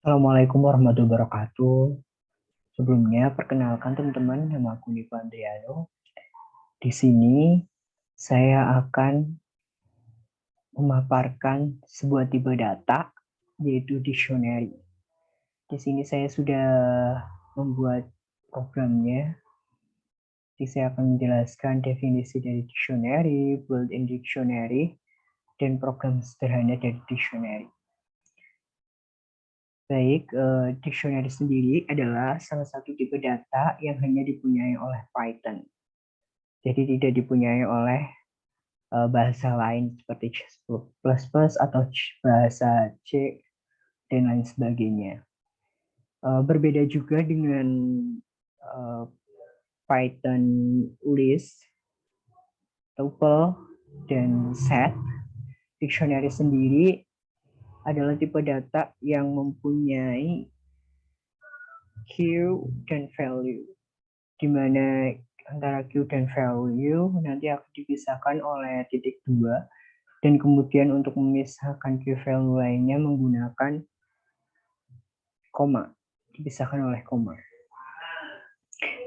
Assalamualaikum warahmatullahi wabarakatuh. Sebelumnya, perkenalkan teman-teman, nama aku Niko Andriano. Di sini, saya akan memaparkan sebuah tipe data, yaitu dictionary. Di sini saya sudah membuat programnya. Jadi saya akan menjelaskan definisi dari dictionary, built-in dictionary, dan program sederhana dari dictionary. Baik, dictionary sendiri adalah salah satu tipe data yang hanya dipunyai oleh Python. Jadi tidak dipunyai oleh bahasa lain seperti C++ atau bahasa C dan lain sebagainya. Berbeda juga dengan Python list, tuple, dan set. Dictionary sendiri adalah tipe data yang mempunyai Q dan value, di mana antara Q dan value nanti akan dipisahkan oleh titik 2, dan kemudian untuk memisahkan Q value lainnya menggunakan koma, dipisahkan oleh koma.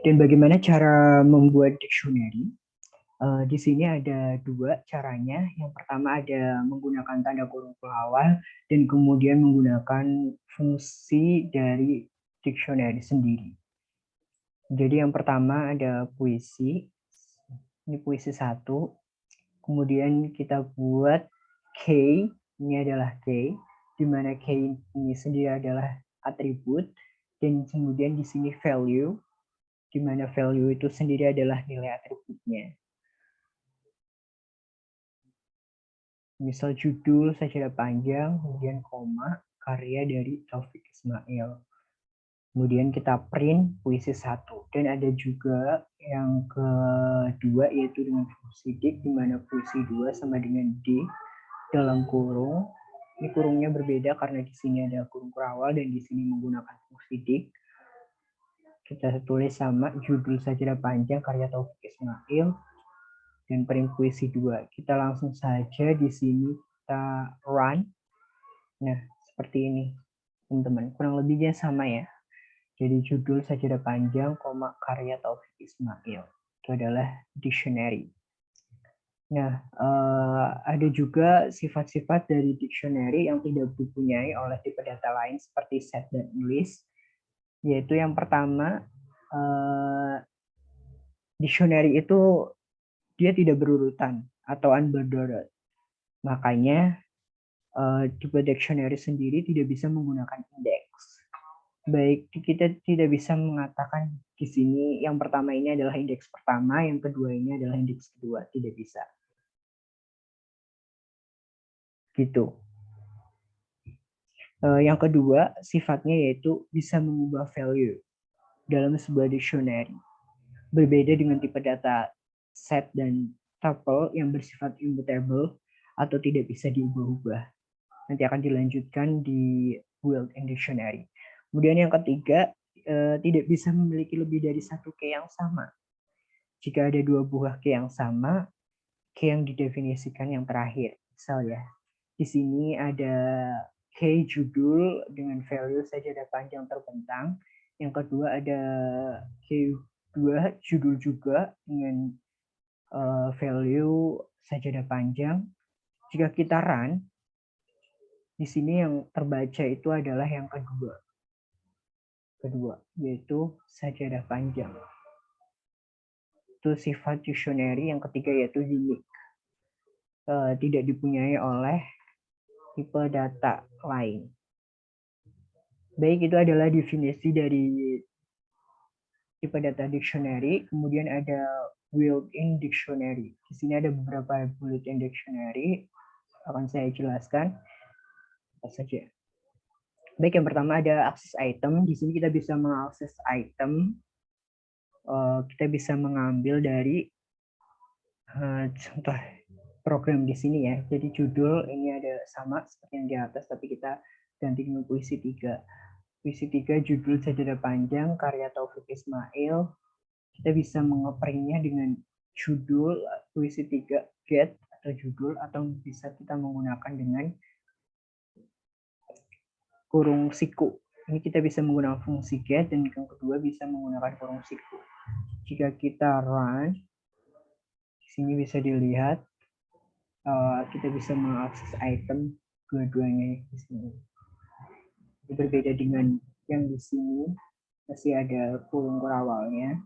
Dan bagaimana cara membuat dictionary? Di sini ada dua caranya. Yang pertama ada menggunakan tanda kurung pengawal dan kemudian menggunakan fungsi dari dictionary sendiri. Jadi yang pertama ada puisi. Ini puisi 1. Kemudian kita buat K, ini adalah K, di mana K ini sendiri adalah atribut, dan kemudian di sini value, di mana value itu sendiri adalah nilai atributnya. Misal judul sajadah panjang, kemudian koma, karya dari Taufik Ismail. Kemudian kita print puisi 1. Dan ada juga yang kedua yaitu dengan fungsi dik, di mana puisi 2 sama dengan D dalam kurung. Ini kurungnya berbeda karena di sini ada kurung kurawal dan di sini menggunakan fungsi dik. Kita tulis sama judul sajadah panjang karya Taufik Ismail dan print puisi 2. Kita langsung saja di sini kita run. Nah, seperti ini, teman-teman. Kurang lebihnya sama ya. Jadi judul sajadah panjang, karya Taufik Ismail. Itu adalah dictionary. Nah, ada juga sifat-sifat dari dictionary yang tidak dipunyai oleh tipe data lain seperti set dan list. Yaitu yang pertama, dictionary itu dia tidak berurutan atau unbordered. Makanya tipe dictionary sendiri tidak bisa menggunakan indeks. Baik, kita tidak bisa mengatakan di sini yang pertama ini adalah indeks pertama, yang kedua ini adalah indeks kedua, tidak bisa. Gitu. Yang kedua, sifatnya yaitu bisa mengubah value dalam sebuah dictionary. Berbeda dengan tipe data set dan tuple yang bersifat immutable atau tidak bisa diubah-ubah. Nanti akan dilanjutkan di built-in dictionary. Kemudian yang ketiga, tidak bisa memiliki lebih dari satu key yang sama. Jika ada dua buah key yang sama, key yang didefinisikan yang terakhir. Misal ya, di sini ada key judul dengan value sajadah panjang terbentang. Yang kedua ada key 2 judul juga dengan value sajadah panjang. Jika kita run, di sini yang terbaca itu adalah yang kedua, yaitu sajadah panjang. Itu sifat dictionary. Yang ketiga yaitu unique. Tidak dipunyai oleh tipe data lain. Baik, itu adalah definisi dari tipe data dictionary. Kemudian ada built-in dictionary. Di sini ada beberapa built-in dictionary. Akan saya jelaskan. Apa saja. Baik, yang pertama ada akses item. Di sini kita bisa mengakses item. Kita bisa mengambil dari contoh program di sini ya. Jadi judul ini ada sama seperti yang di atas, tapi kita ganti dengan puisi 3. Puisi 3 judul sajadah panjang karya Taufik Ismail. Kita bisa mengoperasinya dengan judul puisi 3 get atau judul, atau bisa kita menggunakan dengan kurung siku. Ini kita bisa menggunakan fungsi get, dan yang kedua bisa menggunakan kurung siku. Jika kita run, di sini bisa dilihat kita bisa mengakses item dua-duanya di sini. Berbeda dengan yang di sini masih ada kurung awalnya.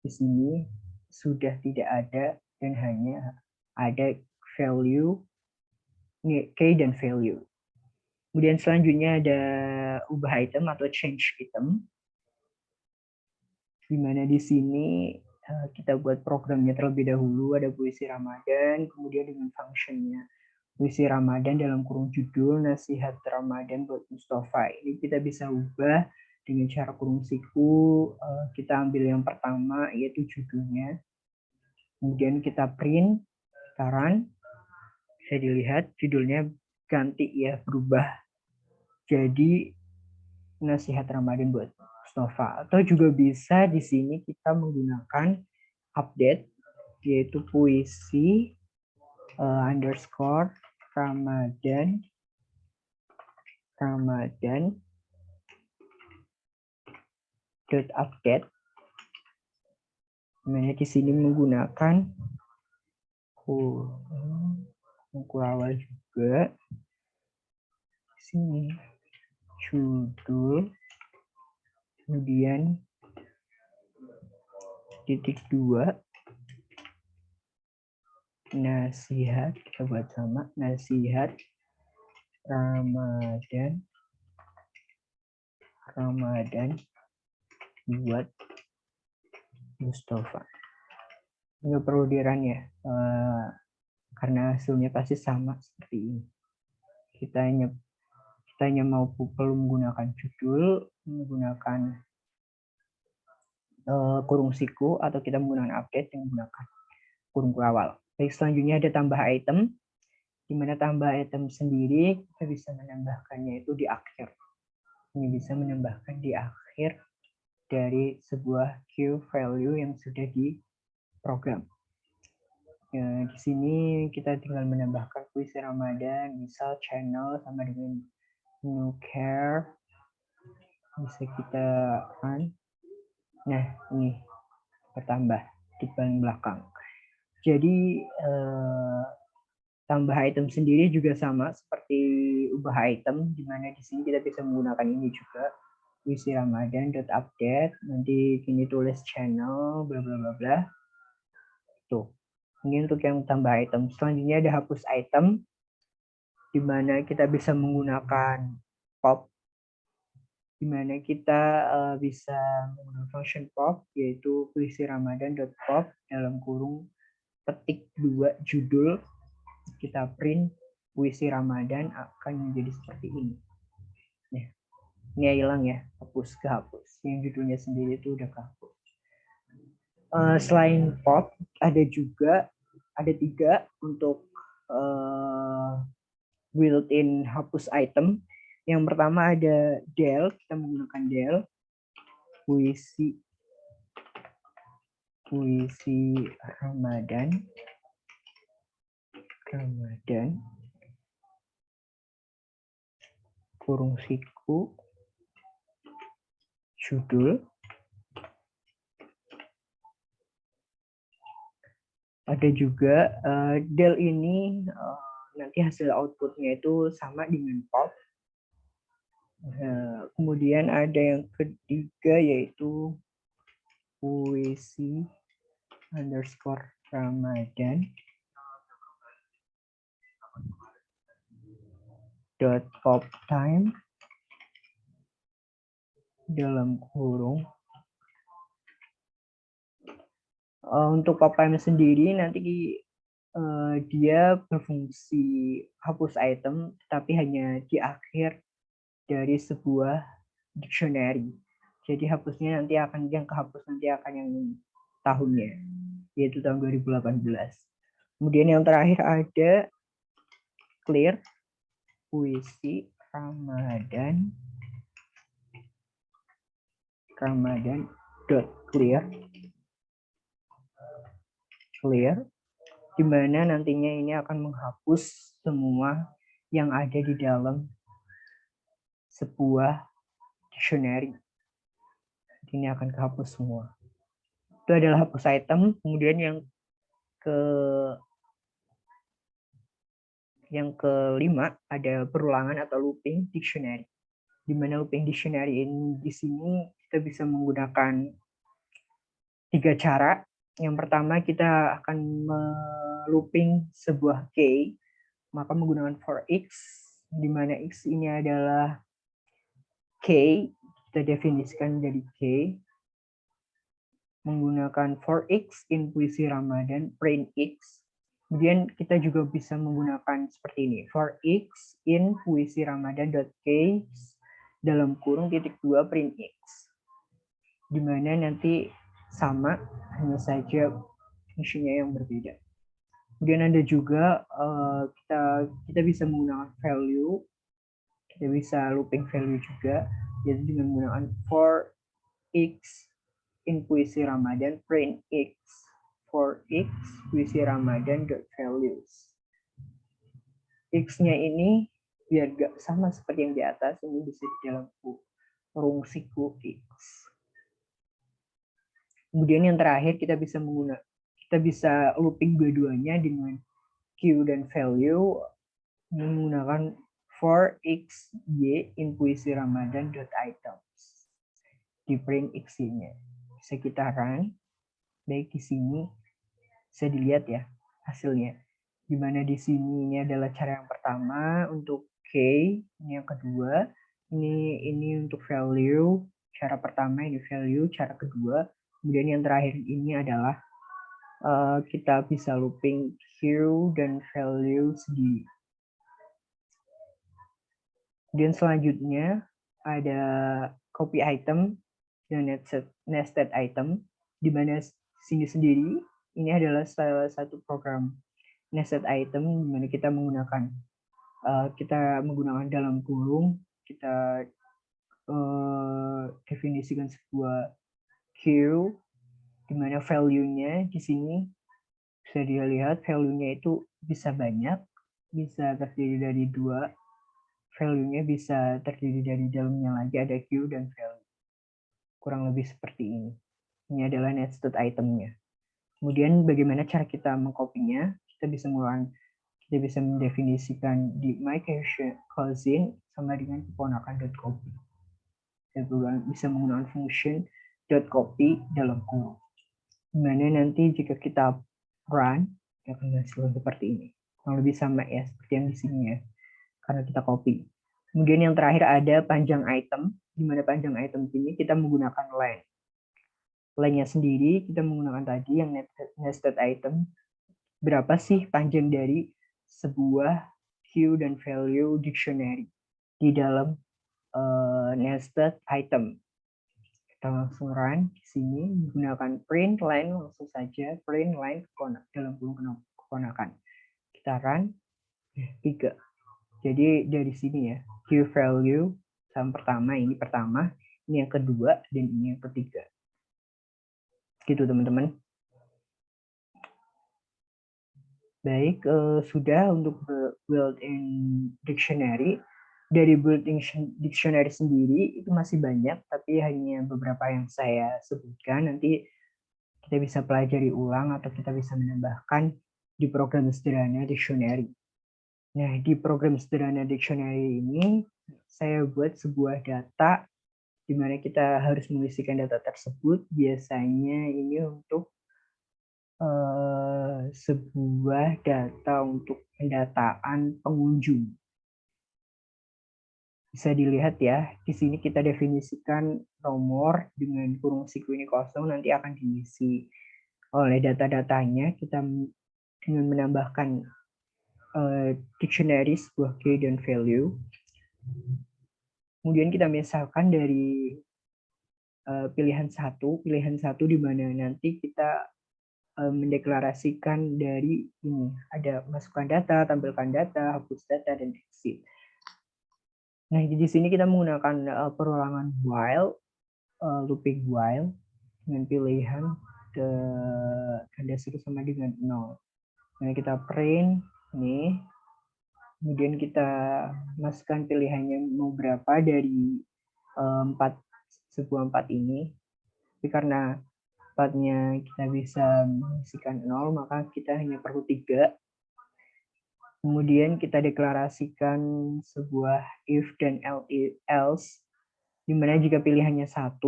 Di sini sudah tidak ada dan hanya ada value, key dan value. Kemudian selanjutnya ada ubah item atau change item, di mana di sini kita buat programnya terlebih dahulu, ada puisi Ramadan, kemudian dengan functionnya puisi Ramadan dalam kurung judul nasihat Ramadan buat Mustafa. Ini kita bisa ubah dengan cara kurung siku. Kita ambil yang pertama yaitu judulnya, kemudian kita print, kita run, bisa dilihat judulnya ganti ya, berubah jadi nasihat Ramadan buat Mustafa. Atau juga bisa di sini kita menggunakan update, yaitu puisi underscore Ramadan dot update. Mana di sini menggunakan awal juga. Di sini judul, kemudian titik 2 nasihat, kita buat sama, nasihat Ramadan buat Mustafa. Nggak perlu di-run ya, karena hasilnya pasti sama seperti ini. Kita hanya perlu menggunakan judul, menggunakan kurung siku, atau kita menggunakan update yang menggunakan kurung awal. Baik, selanjutnya ada tambah item, di mana tambah item sendiri kita bisa menambahkannya itu di akhir. Ini bisa menambahkan di akhir dari sebuah queue value yang sudah diprogram. Ya, di sini kita tinggal menambahkan puisi Ramadan, misal channel sama dengan new care, bisa kita run. Nah, ini bertambah di paling belakang. Jadi tambah item sendiri juga sama seperti ubah item, di mana di sini kita bisa menggunakan ini juga, puisi Ramadan update, nanti kini tulis channel bla bla bla bla. Tuh. Ini untuk yang tambah item. Selanjutnya ada hapus item, di mana kita bisa menggunakan pop, di mana kita bisa menggunakan function pop, yaitu puisi Ramadan.pop dalam kurung petik 2 judul, kita print puisi Ramadan akan menjadi seperti ini. Nah, ini hilang ya, hapus kehapus. Yang judulnya sendiri itu udah kehapus. Selain pop, ada 3 untuk built-in hapus item. Yang pertama ada del, kita menggunakan del, puisi Ramadan kurung siku judul. Ada juga del ini nanti hasil outputnya itu sama dengan pop. Kemudian ada yang ketiga yaitu puisi underscore Ramadan dot pop time dalam kurung. Untuk pop time sendiri nanti dia berfungsi hapus item, tapi hanya di akhir dari sebuah dictionary. Jadi hapusnya nanti akan, yang kehapus nanti akan yang tahunnya, yaitu tahun 2018. Kemudian yang terakhir ada clear, puisi Ramadan dot clear, di mana nantinya ini akan menghapus semua yang ada di dalam sebuah dictionary. Ini akan kehapus semua. Itu adalah hapus item. Kemudian yang kelima ada perulangan atau looping dictionary. Di mana looping dictionary ini di sini kita bisa menggunakan 3 cara. Yang pertama kita akan looping sebuah key, maka menggunakan for x, di mana x ini adalah key, kita definisikan menjadi key. Menggunakan for x in puisi Ramadan, print x. Kemudian kita juga bisa menggunakan seperti ini, for x in puisi Ramadan.case dalam kurung titik 2 print x. Dimana nanti sama, hanya saja fungsinya yang berbeda. Kemudian ada juga kita bisa menggunakan value, kita bisa looping value juga, yaitu dengan menggunakan for x in puisi Ramadan print x for x puisi Ramadan dot values. X-nya ini biar gak sama seperti yang di atas, ini bisa di dalam kurung siku x. Kemudian yang terakhir kita bisa looping dua-duanya dengan q dan value menggunakan for x y in puisi Ramadan dot items di print x-nya. Bisa kita run. Baik, di sini bisa dilihat ya hasilnya. Di mana di sini ini adalah cara yang pertama untuk K, ini yang kedua, ini untuk value, cara pertama ini value, cara kedua, kemudian yang terakhir ini adalah kita bisa looping Q dan value sendiri. Dan selanjutnya ada copy item dan nested item, di mana sini sendiri ini adalah salah satu program nested item di mana kita menggunakan dalam kurung, kita definisikan sebuah queue di mana value-nya di sini bisa dilihat, value-nya itu bisa banyak, bisa terdiri dari 2, value-nya bisa terdiri dari dalamnya lagi ada queue dan value. Kurang lebih seperti ini. Ini adalah nested item-nya. Kemudian bagaimana cara kita mengcopy-nya? Kita bisa mendefinisikan di my cousin sama dengan keponakan.copy. Kita bisa menggunakan function .copy dalam kurung. Dimana nanti jika kita run, kita akan menghasilkan seperti ini. Kurang lebih sama ya, seperti yang di sini ya, karena kita copy. Kemudian yang terakhir ada panjang item, di mana panjang item ini kita menggunakan len. Len-nya sendiri kita menggunakan tadi yang nested item. Berapa sih panjang dari sebuah Q dan value dictionary di dalam nested item. Kita langsung run di sini menggunakan print line, langsung saja print line dalam kurung keponakan. Kita run 3. Jadi dari sini ya, Q value sama pertama, ini yang kedua, dan ini yang ketiga. Gitu teman-teman. Baik, sudah untuk built-in dictionary. Dari built-in dictionary sendiri itu masih banyak, tapi hanya beberapa yang saya sebutkan. Nanti kita bisa pelajari ulang atau kita bisa menambahkan di program sederhana dictionary. Nah, di program sederhana dictionary ini, saya buat sebuah data di mana kita harus mengisikan data tersebut. Biasanya ini untuk sebuah data untuk pendataan pengunjung. Bisa dilihat ya, di sini kita definisikan nomor dengan kurung siku ini kosong, nanti akan diisi oleh data-datanya. Kita dengan menambahkan dictionary sebuah key dan value. Kemudian kita misalkan dari pilihan satu di mana nanti kita mendeklarasikan dari ini, ada masukkan data, tampilkan data, hapus data, dan exit. Nah, di sini kita menggunakan perulangan while, looping while, dengan pilihan tanda seru sama dengan 0. Nah, kita print, nih, kemudian kita masukkan pilihannya mau berapa dari sebuah 4 ini. Tapi karena 4-nya kita bisa mengisikan 0, maka kita hanya perlu 3. Kemudian kita deklarasikan sebuah if dan else, di mana jika pilihannya 1,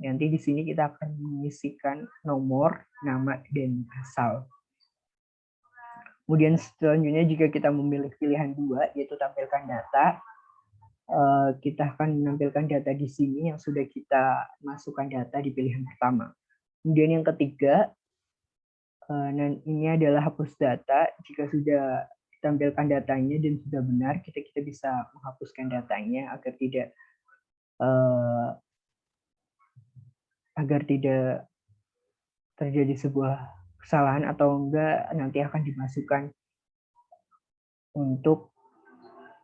nanti di sini kita akan mengisikan nomor, nama, dan asal. Kemudian selanjutnya jika kita memilih pilihan 2, yaitu tampilkan data, kita akan menampilkan data di sini yang sudah kita masukkan data di pilihan pertama. Kemudian yang ketiga, ini adalah hapus data. Jika sudah ditampilkan datanya dan sudah benar, kita bisa menghapuskan datanya agar tidak terjadi sebuah kesalahan, atau enggak nanti akan dimasukkan untuk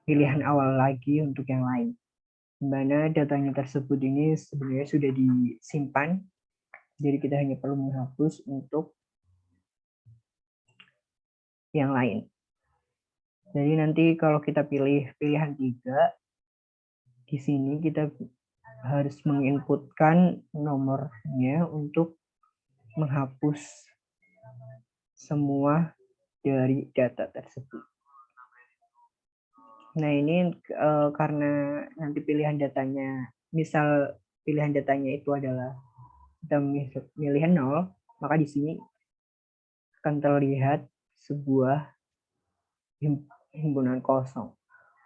pilihan awal lagi untuk yang lain, di mana datanya tersebut ini sebenarnya sudah disimpan, jadi kita hanya perlu menghapus untuk yang lain. Jadi nanti kalau kita pilih pilihan 3, di sini kita harus menginputkan nomornya untuk menghapus semua dari data tersebut. Nah ini karena nanti pilihan datanya, misal pilihan datanya itu adalah kita milih 0, maka di sini akan terlihat sebuah himpunan kosong,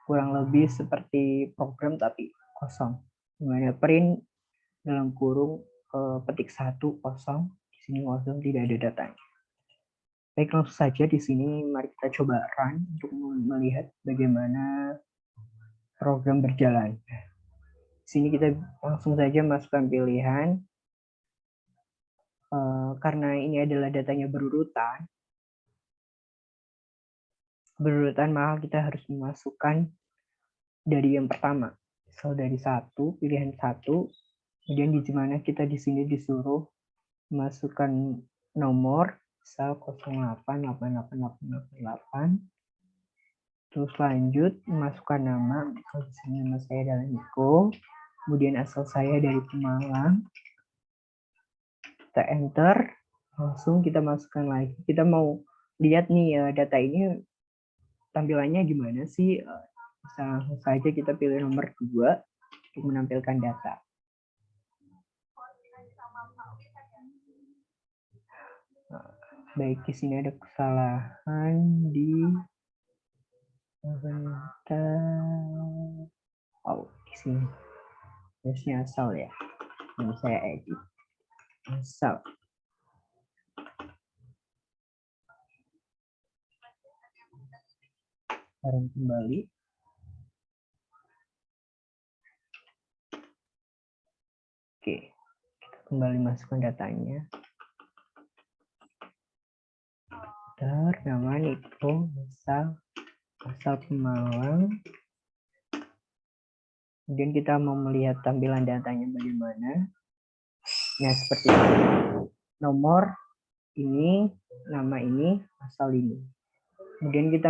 kurang lebih seperti program tapi kosong, dimana print dalam kurung petik 1 kosong, di sini kosong, tidak ada datanya. Baik, langsung saja di sini mari kita coba run untuk melihat bagaimana program berjalan. Di sini kita langsung saja masukkan pilihan. Karena ini adalah datanya berurutan, maka kita harus memasukkan dari yang pertama. So dari 1, pilihan 1, kemudian di mana kita di sini disuruh masukkan nomor, misal 088888, terus lanjut masukkan nama, kalau di sini nama saya adalah Niko, kemudian asal saya dari Pemalang, kita enter, langsung kita masukkan lagi. Kita mau lihat nih data ini tampilannya gimana sih, langsung saja kita pilih nomor 2 untuk menampilkan data. Baik, di sini ada kesalahan di di sini harusnya asal ya. Ini saya edit asal. Sekarang kembali. Oke, kita kembali masukkan datanya. Nama Niko, asal Pemalang. Kemudian kita mau melihat tampilan datanya bagaimana. Nah, seperti ini. Nomor ini, nama ini, asal ini. Kemudian kita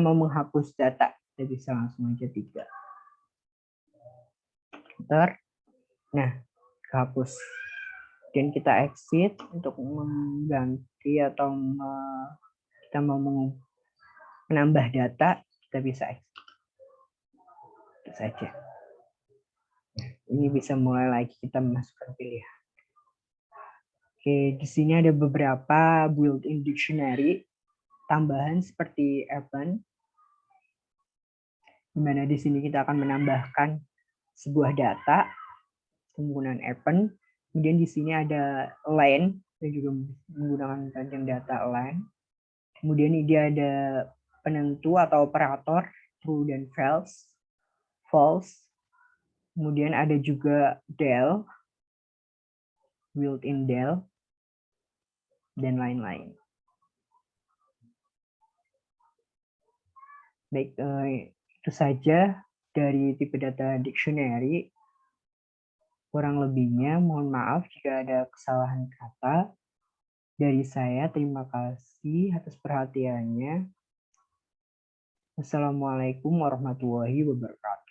mau menghapus data, kita bisa langsung aja 3. Enter. Nah, kehapus. Dan kita exit untuk mengganti atau kita mau menambah data, kita bisa exit. Itu saja. Nah, ini bisa mulai lagi kita masukkan pilihan. Oke, di sini ada beberapa built-in dictionary tambahan seperti append, di mana di sini kita akan menambahkan sebuah data menggunakan append. Kemudian di sini ada len, dan juga menggunakan panjang data len. Kemudian ini ada penentu atau operator true dan false. Kemudian ada juga del, built-in del, dan lain-lain. Baik, itu saja dari tipe data dictionary. Kurang lebihnya mohon maaf jika ada kesalahan kata. Dari saya, terima kasih atas perhatiannya. Wassalamualaikum warahmatullahi wabarakatuh.